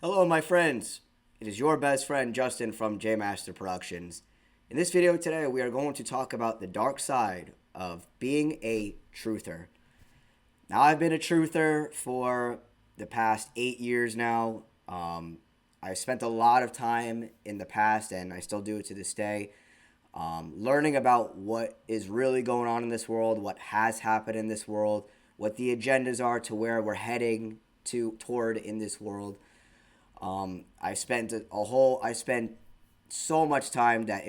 Hello, my friends. It is your best friend Justin from J Master Productions. In this video today, we are going to talk about the dark side of being a truther. Now, I've been a truther for the past 8 years now. I've spent a lot of time in the past, and I still do it to this day, learning about what is really going on in this world, what has happened in this world, what the agendas are to where we're heading toward in this world. I spent so much time that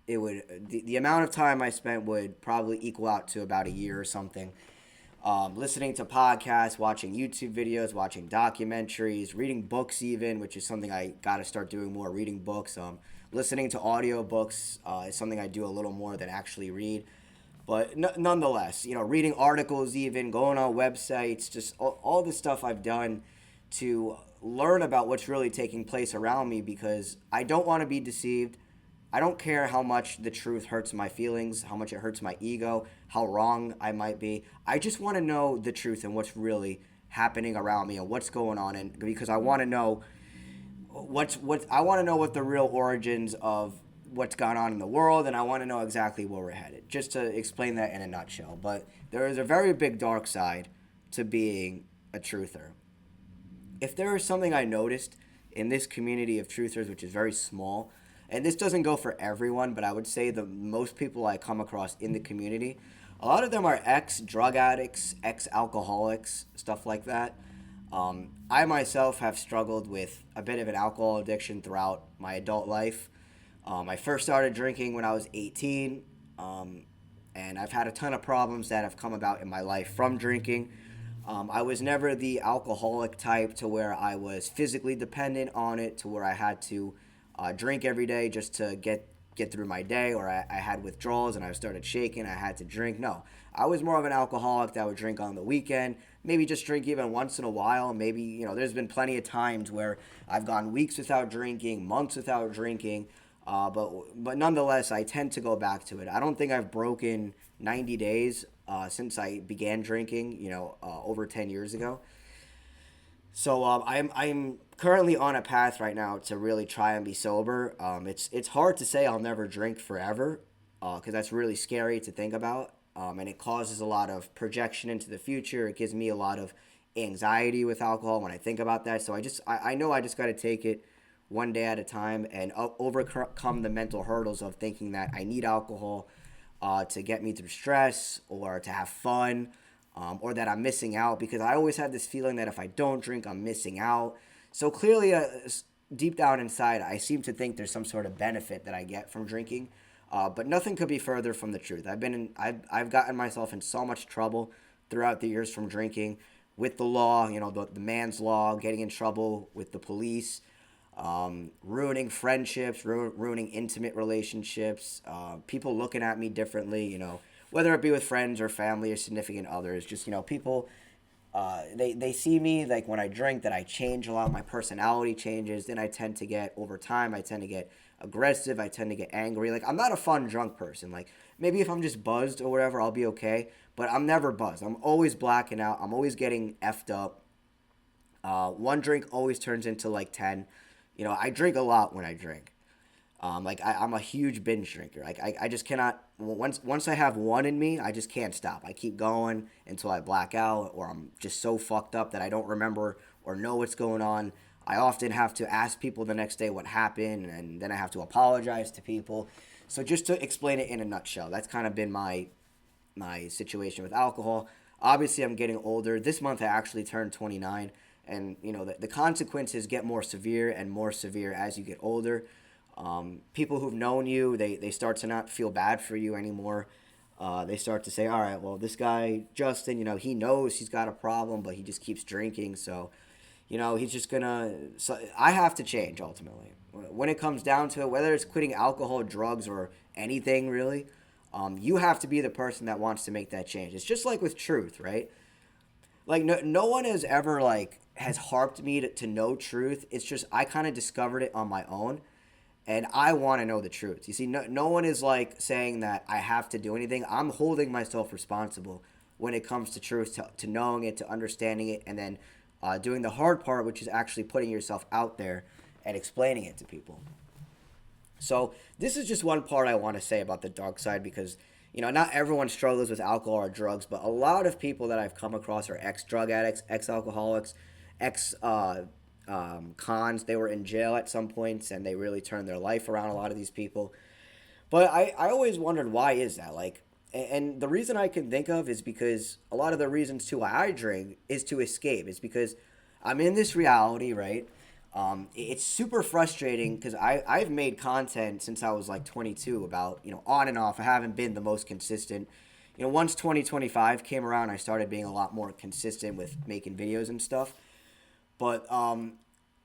the amount of time I spent would probably equal out to about a year or something. Listening to podcasts, watching YouTube videos, watching documentaries, reading books even, which is something I got to start doing more, reading books. Listening to audiobooks is something I do a little more than actually read. But nonetheless, reading articles even, going on websites, just all the stuff I've done to learn about what's really taking place around me because I don't want to be deceived. I don't care how much the truth hurts my feelings, how much it hurts my ego, how wrong I might be. I just want to know the truth and what's really happening around me and what's going on, and because I want to know what the real origins of what's gone on in the world, and I want to know exactly where we're headed. Just to explain that in a nutshell, but there is a very big dark side to being a truther. If there is something I noticed in this community of truthers, which is very small, and this doesn't go for everyone, but I would say the most people I come across in the community, a lot of them are ex drug addicts, ex alcoholics, stuff like that. I myself have struggled with a bit of an alcohol addiction throughout my adult life. I first started drinking when I was 18, and I've had a ton of problems that have come about in my life from drinking. I was never the alcoholic type to where I was physically dependent on it, to where I had to drink every day just to get through my day, or I had withdrawals and I started shaking. I had to drink. No, I was more of an alcoholic that would drink on the weekend, maybe just drink even once in a while. Maybe, there's been plenty of times where I've gone weeks without drinking, months without drinking. But nonetheless, I tend to go back to it. I don't think I've broken 90 days since I began drinking, over 10 years ago. So I'm currently on a path right now to really try and be sober. It's hard to say I'll never drink forever, because that's really scary to think about, and it causes a lot of projection into the future. It gives me a lot of anxiety with alcohol when I think about that. So I know I just got to take it one day at a time and overcome the mental hurdles of thinking that I need alcohol to get me through stress or to have fun, or that I'm missing out, because I always have this feeling that if I don't drink, I'm missing out. So clearly, deep down inside, I seem to think there's some sort of benefit that I get from drinking, but nothing could be further from the truth. I've gotten myself in so much trouble throughout the years from drinking, with the law, the man's law, getting in trouble with the police, ruining friendships, ruining intimate relationships, people looking at me differently, whether it be with friends or family or significant others. Just, people, they see me, like, when I drink, that I change a lot. My personality changes. Then over time, I tend to get aggressive. I tend to get angry. Like, I'm not a fun drunk person. Like, maybe if I'm just buzzed or whatever, I'll be okay. But I'm never buzzed. I'm always blacking out. I'm always getting effed up. One drink always turns into like 10. I drink a lot when I drink. I'm a huge binge drinker. Like, I just cannot. Once I have one in me, I just can't stop. I keep going until I black out, or I'm just so fucked up that I don't remember or know what's going on. I often have to ask people the next day what happened, and then I have to apologize to people. So just to explain it in a nutshell, that's kind of been my situation with alcohol. Obviously, I'm getting older. This month, I actually turned 29, and the consequences get more severe and more severe as you get older. People who've known you, they start to not feel bad for you anymore. They start to say, all right, well, this guy, Justin, he knows he's got a problem, but he just keeps drinking. So, he's just gonna. So I have to change ultimately. When it comes down to it, whether it's quitting alcohol, drugs, or anything really, you have to be the person that wants to make that change. It's just like with truth, right? Like, no one has ever, like, has harped me to know truth. It's just I kind of discovered it on my own, and I want to know the truth. You see, no one is like saying that I have to do anything. I'm holding myself responsible when it comes to truth, to knowing it, to understanding it, and then doing the hard part, which is actually putting yourself out there and explaining it to people. So this is just one part I want to say about the dark side because not everyone struggles with alcohol or drugs, but a lot of people that I've come across are ex drug addicts, ex alcoholics, ex cons. They were in jail at some points and they really turned their life around. A lot of these people, but I always wondered why is that like. And the reason I can think of is because a lot of the reasons too why I drink is to escape. It's because I'm in this reality, right? It's super frustrating because I've made content since I was like 22 about, on and off. I haven't been the most consistent. Once 2025 came around, I started being a lot more consistent with making videos and stuff. But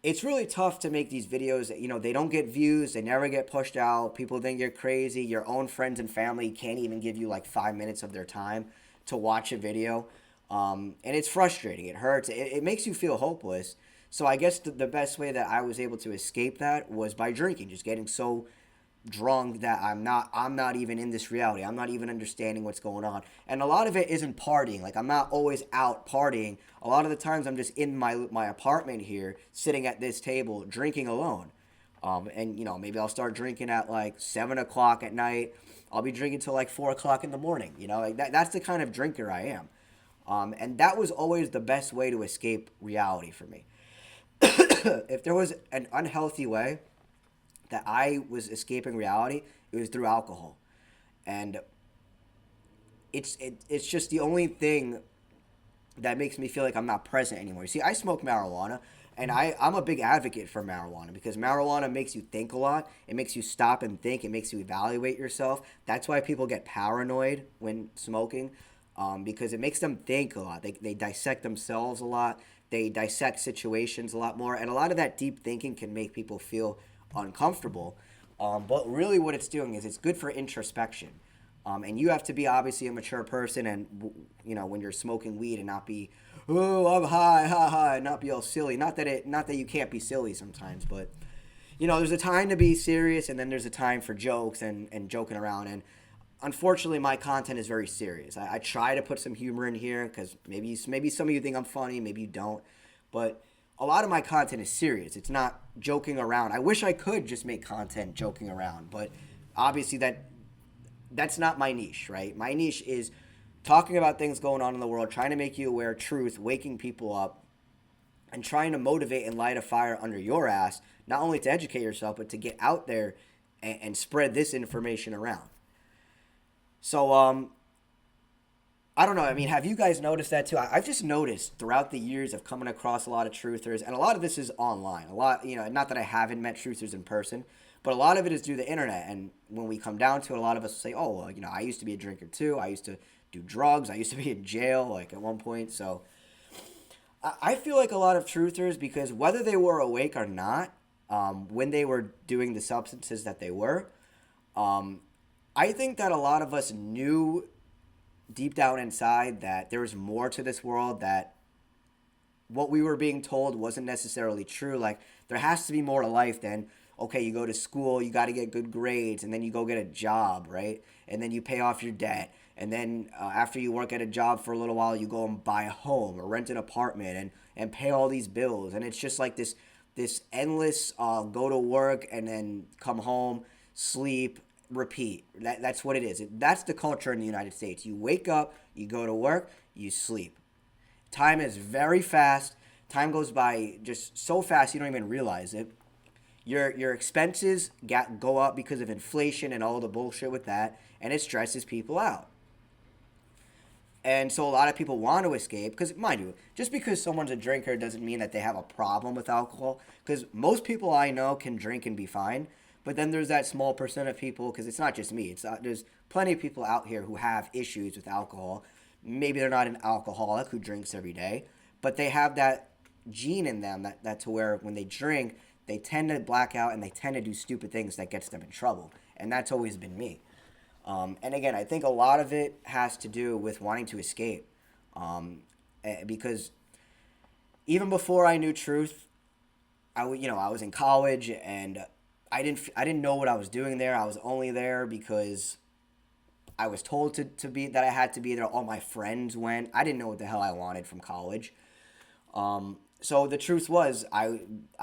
it's really tough to make these videos that, they don't get views, they never get pushed out. People think you're crazy. Your own friends and family can't even give you like 5 minutes of their time to watch a video. And it's frustrating. It hurts. It makes you feel hopeless. So I guess the best way that I was able to escape that was by drinking, just getting so drunk that I'm not even in this reality. I'm not even understanding what's going on. And a lot of it isn't partying. Like I'm not always out partying. A lot of the times I'm just in my apartment here, sitting at this table, drinking alone. And maybe I'll start drinking at like 7 o'clock at night. I'll be drinking till like 4 o'clock in the morning. Like that's the kind of drinker I am. And that was always the best way to escape reality for me. If there was an unhealthy way that I was escaping reality, it was through alcohol. And it's just the only thing that makes me feel like I'm not present anymore. You see, I smoke marijuana, and I'm a big advocate for marijuana because marijuana makes you think a lot. It makes you stop and think. It makes you evaluate yourself. That's why people get paranoid when smoking, because it makes them think a lot. They dissect themselves a lot. They dissect situations a lot more. And a lot of that deep thinking can make people feel uncomfortable. But really what it's doing is it's good for introspection. And you have to be obviously a mature person and, when you're smoking weed and not be, oh, I'm high, ha ha, and not be all silly. Not that you can't be silly sometimes, but, there's a time to be serious and then there's a time for jokes and joking around. And unfortunately, my content is very serious. I try to put some humor in here because maybe some of you think I'm funny, maybe you don't. But a lot of my content is serious. It's not joking around. I wish I could just make content joking around, but obviously that's not my niche, right? My niche is talking about things going on in the world, trying to make you aware of truth, waking people up, and trying to motivate and light a fire under your ass, not only to educate yourself, but to get out there and spread this information around. So, I don't know. I mean, have you guys noticed that too? I've just noticed throughout the years of coming across a lot of truthers, and a lot of this is online. A lot, not that I haven't met truthers in person, but a lot of it is through the internet. And when we come down to it, a lot of us say, oh, well, I used to be a drinker too. I used to do drugs. I used to be in jail, like at one point. So I feel like a lot of truthers, because whether they were awake or not, when they were doing the substances that they were, um, I think that a lot of us knew deep down inside that there was more to this world, that what we were being told wasn't necessarily true. Like, there has to be more to life than, okay, you go to school, you got to get good grades, and then you go get a job, right? And then you pay off your debt. And then after you work at a job for a little while, you go and buy a home or rent an apartment and pay all these bills. And it's just like this endless go to work and then come home, sleep, repeat. That's what it is. That's the culture in the United States. You wake up, you go to work, you sleep. Time is very fast. Time goes by just so fast you don't even realize it. Your expenses go up because of inflation and all the bullshit with that, and it stresses people out. And so a lot of people want to escape because, mind you, just because someone's a drinker doesn't mean that they have a problem with alcohol. Because most people I know can drink and be fine. But then there's that small percent of people, because it's not just me. There's plenty of people out here who have issues with alcohol. Maybe they're not an alcoholic who drinks every day, but they have that gene in them that to where when they drink, they tend to black out and they tend to do stupid things that gets them in trouble. And that's always been me. And again, I think a lot of it has to do with wanting to escape. Because even before I knew truth, I was in college and I didn't know what I was doing there. I was only there because I was told to be that I had to be there. All my friends went. I didn't know what the hell I wanted from college. So the truth was, I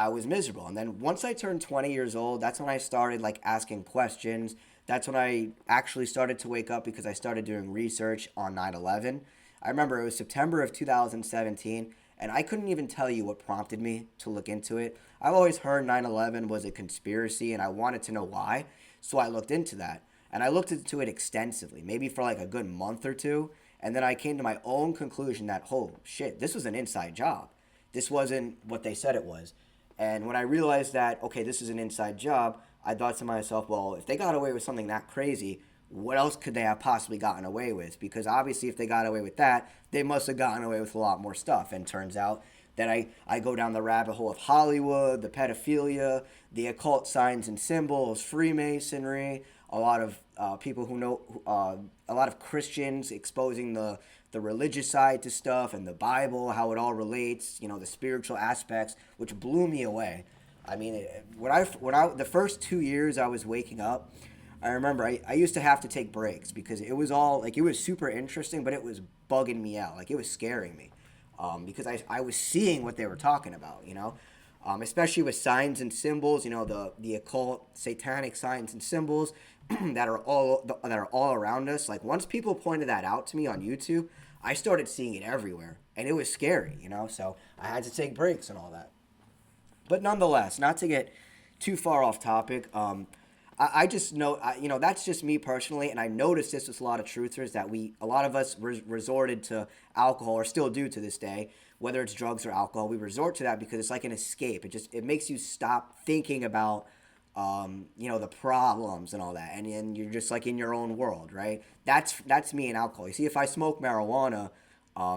was miserable. And then once I turned 20 years old, that's when I started like asking questions. That's when I actually started to wake up because I started doing research on 9/11. I remember it was September of 2017, and I couldn't even tell you what prompted me to look into it. I've always heard 9/11 was a conspiracy, and I wanted to know why. So I looked into that. And I looked into it extensively, maybe for like a good month or two. And then I came to my own conclusion that, oh shit, this was an inside job. This wasn't what they said it was. And when I realized that, okay, this is an inside job, I thought to myself, well, if they got away with something that crazy, what else could they have possibly gotten away with? Because obviously, if they got away with that, they must have gotten away with a lot more stuff. And turns out that I go down the rabbit hole of Hollywood, the pedophilia, the occult signs and symbols, Freemasonry, a lot of people who know, a lot of Christians exposing the religious side to stuff and the Bible, how it all relates, the spiritual aspects, which blew me away. I mean, the first 2 years I was waking up, I remember I used to have to take breaks because it was all like it was super interesting, but it was bugging me out, like it was scaring me, because I was seeing what they were talking about, especially with signs and symbols, the occult, satanic signs and symbols that are all around us. Like once people pointed that out to me on YouTube, I started seeing it everywhere, and it was scary, So I had to take breaks and all that. But nonetheless, not to get too far off topic, I just know, that's just me personally, and I noticed this with a lot of truthers that a lot of us resorted to alcohol, or still do to this day, whether it's drugs or alcohol. We resort to that because it's like an escape. It makes you stop thinking about, the problems and all that, and then you're just like in your own world, right? That's me and alcohol. You see, if I smoke marijuana,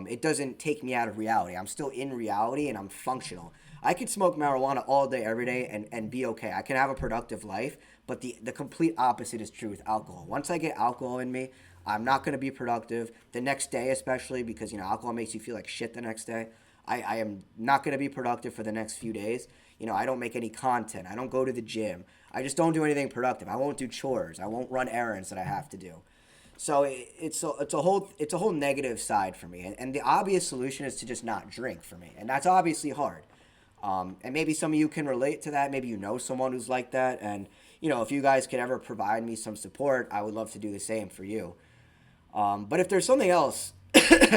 it doesn't take me out of reality. I'm still in reality and I'm functional. I could smoke marijuana all day, every day, and be okay. I can have a productive life, but the complete opposite is true with alcohol. Once I get alcohol in me, I'm not going to be productive. The next day, especially because, alcohol makes you feel like shit the next day. I am not going to be productive for the next few days. I don't make any content. I don't go to the gym. I just don't do anything productive. I won't do chores. I won't run errands that I have to do. So it's a whole negative side for me, and the obvious solution is to just not drink for me, and that's obviously hard. And maybe some of you can relate to that. Maybe you know someone who's like that, and if you guys could ever provide me some support, I would love to do the same for you. But if there's something else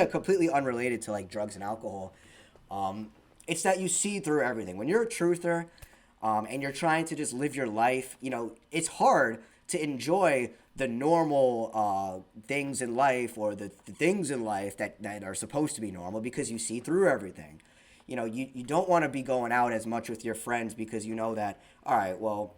completely unrelated to like drugs and alcohol, it's that you see through everything. When you're a truther, and you're trying to just live your life, it's hard to enjoy the normal things in life, or the things in life that are supposed to be normal, because you see through everything. You don't want to be going out as much with your friends because you know that, all right, well,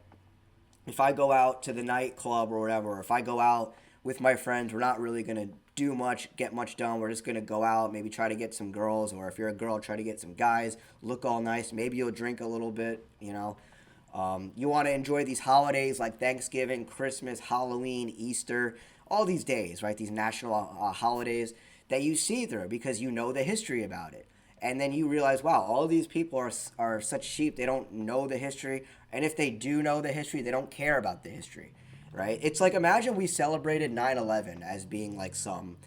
if I go out to the nightclub or whatever, or if I go out with my friends, we're not really going to do much, get much done. We're just going to go out, maybe try to get some girls, or if you're a girl, try to get some guys, look all nice. Maybe you'll drink a little bit. You want to enjoy these holidays like Thanksgiving, Christmas, Halloween, Easter, all these days, right? These national holidays that you see through because you know the history about it. And then you realize, wow, all these people are such sheep. They don't know the history. And if they do know the history, they don't care about the history, right? It's like, imagine we celebrated 9/11 as being like some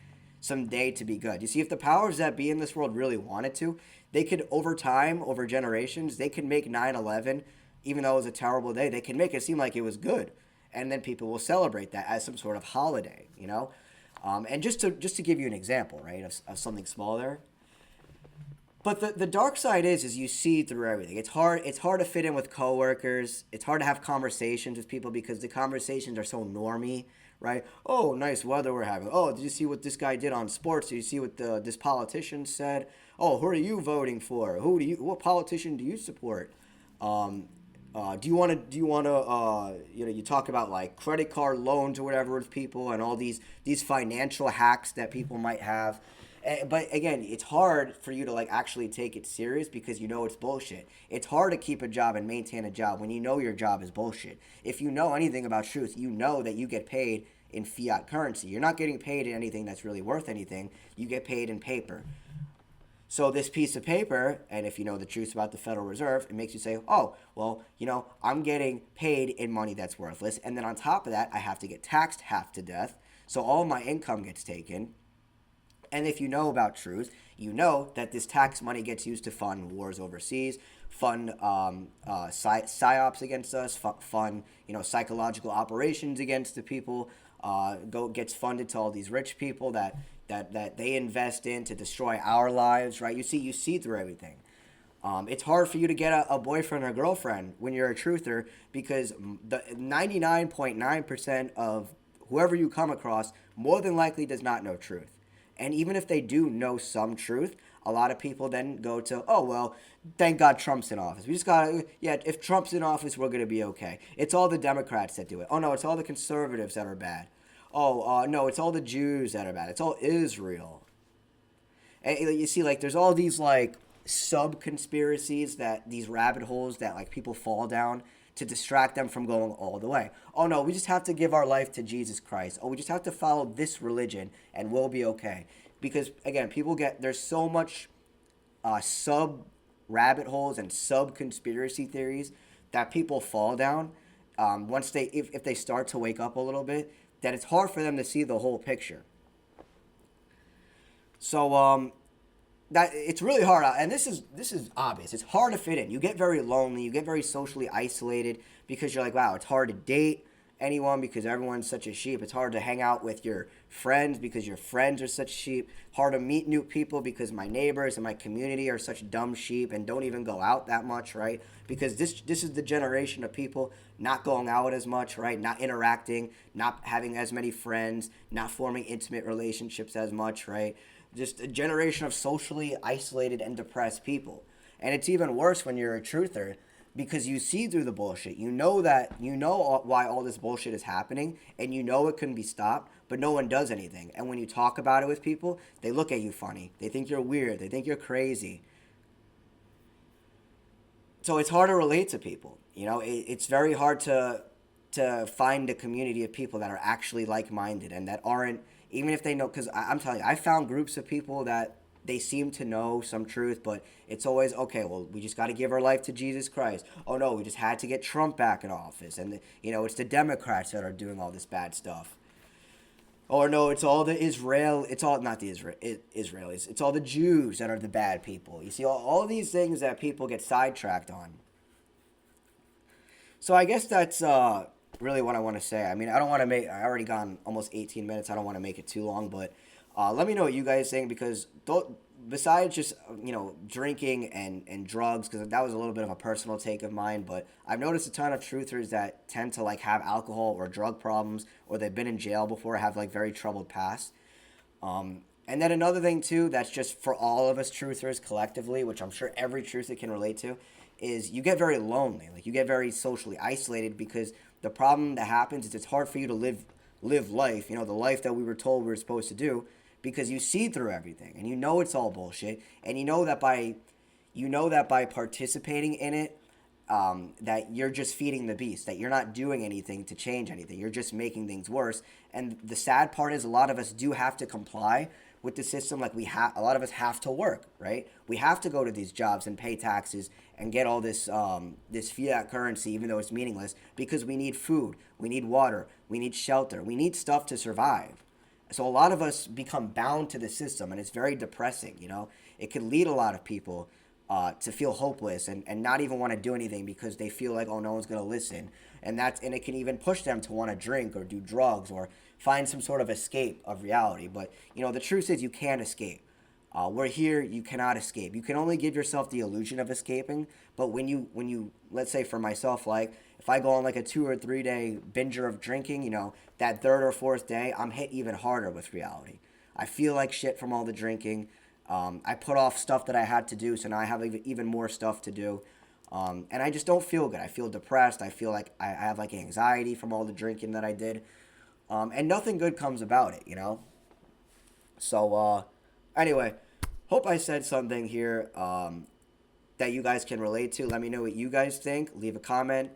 day to be good. You see, if the powers that be in this world really wanted to, they could, over time, over generations, they could make 9/11, even though it was a terrible day, they could make it seem like it was good. And then people will celebrate that as some sort of holiday. And just to give you an example, right, of something small there. But the dark side is you see through everything. It's hard to fit in with coworkers. It's hard to have conversations with people because the conversations are so normy, right? Oh, nice weather we're having. Oh, did you see what this guy did on sports? Did you see what this politician said? Oh, who are you voting for? What politician do you support? Um, you talk about like credit card loans or whatever with people, and all these financial hacks that people might have. But again, it's hard for you to like actually take it serious because you know it's bullshit. It's hard to keep a job and maintain a job when you know your job is bullshit. If you know anything about truth, you know that you get paid in fiat currency. You're not getting paid in anything that's really worth anything. You get paid in paper. So this piece of paper, and if you know the truth about the Federal Reserve, it makes you say, oh, well, I'm getting paid in money that's worthless. And then on top of that, I have to get taxed half to death. So all my income gets taken. And if you know about truth, you know that this tax money gets used to fund wars overseas, fund psyops against us, fund psychological operations against the people. Gets funded to all these rich people that they invest in to destroy our lives, right? You see through everything. It's hard for you to get a boyfriend or girlfriend when you're a truther because the 99.9% of whoever you come across more than likely does not know truth. And even if they do know some truth, a lot of people then go to, oh, well, thank God Trump's in office. We just got to, yeah, if Trump's in office, we're going to be okay. It's all the Democrats that do it. Oh, no, it's all the conservatives that are bad. Oh, no, it's all the Jews that are bad. It's all Israel. And you see, like, there's all these, like, sub conspiracies that these rabbit holes that, like, people fall down to distract them from going all the way. Oh, no, we just have to give our life to Jesus Christ. Oh, we just have to follow this religion and we'll be okay. Because, again, there's so much sub rabbit holes and sub conspiracy theories that people fall down once if they start to wake up a little bit, that it's hard for them to see the whole picture. So that it's really hard, and this is obvious. It's hard to fit in. You get very lonely. You get very socially isolated because you're like, wow, it's hard to date anyone because everyone's such a sheep. It's hard to hang out with your friends because your friends are such sheep. Hard to meet new people because my neighbors and my community are such dumb sheep and don't even go out that much, right? Because this is the generation of people not going out as much, right? Not interacting, not having as many friends, not forming intimate relationships as much, right? Just a generation of socially isolated and depressed people. And it's even worse when you're a truther because you see through the bullshit. You know why all this bullshit is happening and you know it couldn't be stopped, but no one does anything. And when you talk about it with people, they look at you funny. They think you're weird. They think you're crazy. So it's hard to relate to people. It's very hard to find a community of people that are actually like-minded and that aren't, even if they know, because I'm telling you, I found groups of people that they seem to know some truth, but it's always, okay, well, we just got to give our life to Jesus Christ. Oh, no, we just had to get Trump back in office. And, it's the Democrats that are doing all this bad stuff. Or no, it's all it's all, not the Israelis, it's all the Jews that are the bad people. You see, all these things that people get sidetracked on. So I guess that's really what I want to say. I mean, I already gone almost 18 minutes. I don't want to make it too long, but let me know what you guys think because besides just, drinking and drugs, because that was a little bit of a personal take of mine, but I've noticed a ton of truthers that tend to, like, have alcohol or drug problems or they've been in jail before, have, like, very troubled past. And then another thing, too, that's just for all of us truthers collectively, which I'm sure every truther can relate to, is you get very lonely. Like, you get very socially isolated because the problem that happens is it's hard for you to live life, the life that we were told we were supposed to do, because you see through everything and you know it's all bullshit, and you know that by participating in it, that you're just feeding the beast, that you're not doing anything to change anything. You're just making things worse. And the sad part is a lot of us do have to comply with the system. Like, a lot of us have to work, right? We have to go to these jobs and pay taxes and get all this fiat currency, even though it's meaningless, because we need food, we need water, we need shelter, we need stuff to survive. So a lot of us become bound to the system, and it's very depressing. It could lead a lot of people to feel hopeless and not even want to do anything because they feel like, oh, no one's going to listen. And it can even push them to want to drink or do drugs or find some sort of escape of reality. But, the truth is you can't escape. We're here, you cannot escape. You can only give yourself the illusion of escaping. But when you, let's say for myself, like, if I go on like a 2 or 3 day binger of drinking, that third or fourth day, I'm hit even harder with reality. I feel like shit from all the drinking. I put off stuff that I had to do, so now I have even more stuff to do. And I just don't feel good. I feel depressed. I feel like I have like anxiety from all the drinking that I did. And nothing good comes about it, So, anyway, hope I said something here that you guys can relate to. Let me know what you guys think. Leave a comment.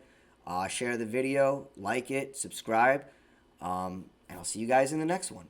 Share the video. Like it. Subscribe. And I'll see you guys in the next one.